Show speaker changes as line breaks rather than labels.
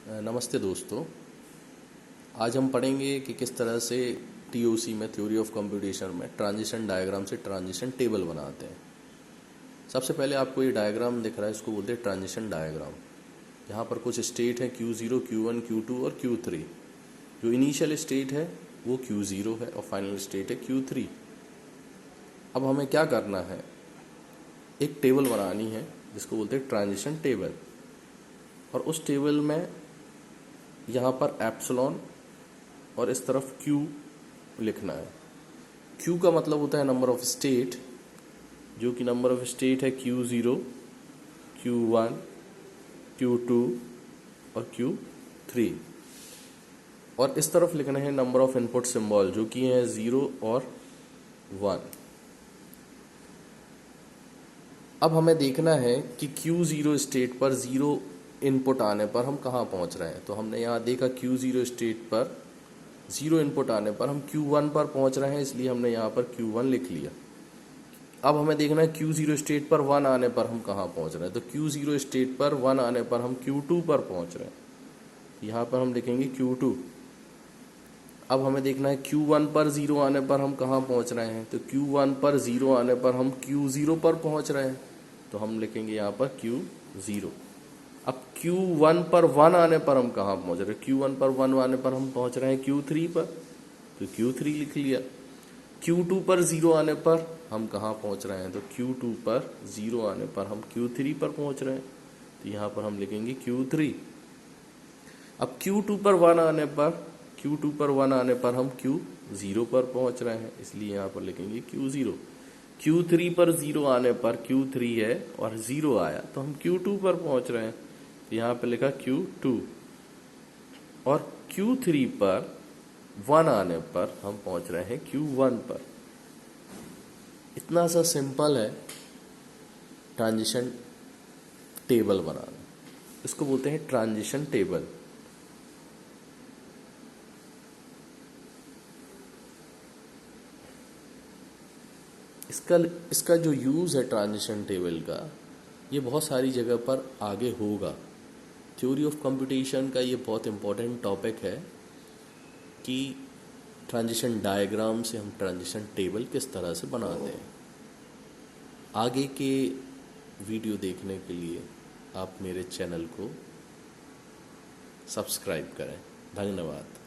नमस्ते दोस्तों। आज हम पढ़ेंगे कि किस तरह से टीओसी में, थ्योरी ऑफ कंप्यूटेशन में, ट्रांजिशन डायग्राम से ट्रांजिशन टेबल बनाते हैं। सबसे पहले आपको ये डायग्राम दिख रहा है, इसको बोलते हैं ट्रांजिशन डायग्राम। यहाँ पर कुछ स्टेट है Q0, Q1, Q2 और Q3। जो इनिशियल स्टेट है वो Q0 है और फाइनल स्टेट है Q3। अब हमें क्या करना है, एक टेबल बनानी है जिसको बोलते हैं ट्रांजिशन टेबल। और उस टेबल में यहाँ पर एप्सिलॉन और इस तरफ Q लिखना है। Q का मतलब होता है नंबर ऑफ स्टेट, जो कि नंबर ऑफ स्टेट है Q0, Q1, Q2 और Q3। और इस तरफ लिखना है नंबर ऑफ इनपुट सिंबल, जो कि है 0 और 1। अब हमें देखना है कि Q0 स्टेट पर 0 इनपुट आने पर हम कहाँ पहुँच रहे हैं। तो हमने यहाँ देखा Q0 स्टेट पर 0 इनपुट आने पर हम Q1 पर पहुँच रहे हैं, इसलिए हमने यहाँ पर Q1 लिख लिया। अब हमें देखना है Q0 स्टेट पर 1 आने पर हम कहाँ पहुँच रहे हैं। तो Q0 स्टेट पर 1 आने पर हम Q2 पर पहुँच रहे हैं, यहाँ पर हम लिखेंगे Q2। अब हमें देखना है Q1 पर 0 आने पर हम कहाँ पहुँच रहे हैं। तो Q1 पर 0 आने पर हम Q0 पर पहुँच रहे हैं, तो हम लिखेंगे यहाँ पर Q0। अब Q1 पर 1 आने पर हम कहाँ पहुँच रहे हैं। Q1 पर 1 आने पर हम पहुँच रहे हैं Q3 पर, तो Q3 लिख लिया। Q2 पर 0 आने पर हम कहाँ पहुँच रहे हैं। तो Q2 पर 0 आने पर हम Q3 पर पहुँच रहे हैं, तो यहाँ पर हम लिखेंगे Q3। अब Q2 पर 1 आने पर हम Q0 पर पहुँच रहे हैं, इसलिए यहाँ पर लिखेंगे Q0। Q3 पर 0 आने पर Q3 है और 0 आया तो हम Q2 पर पहुँच रहे हैं, तो यहाँ पर लिखा Q2। और Q3 पर 1 आने पर हम पहुँच रहे हैं Q1 पर। इतना सा सिंपल है ट्रांजिशन टेबल बनाना, इसको बोलते हैं ट्रांजिशन टेबल। इसका जो यूज़ है ट्रांजिशन टेबल का, ये बहुत सारी जगह पर आगे होगा। थ्योरी ऑफ कंप्यूटेशन का ये बहुत इम्पोर्टेंट टॉपिक है कि ट्रांजिशन डायग्राम से हम ट्रांजिशन टेबल किस तरह से बनाते हैं। आगे के वीडियो देखने के लिए आप मेरे चैनल को सब्सक्राइब करें। धन्यवाद।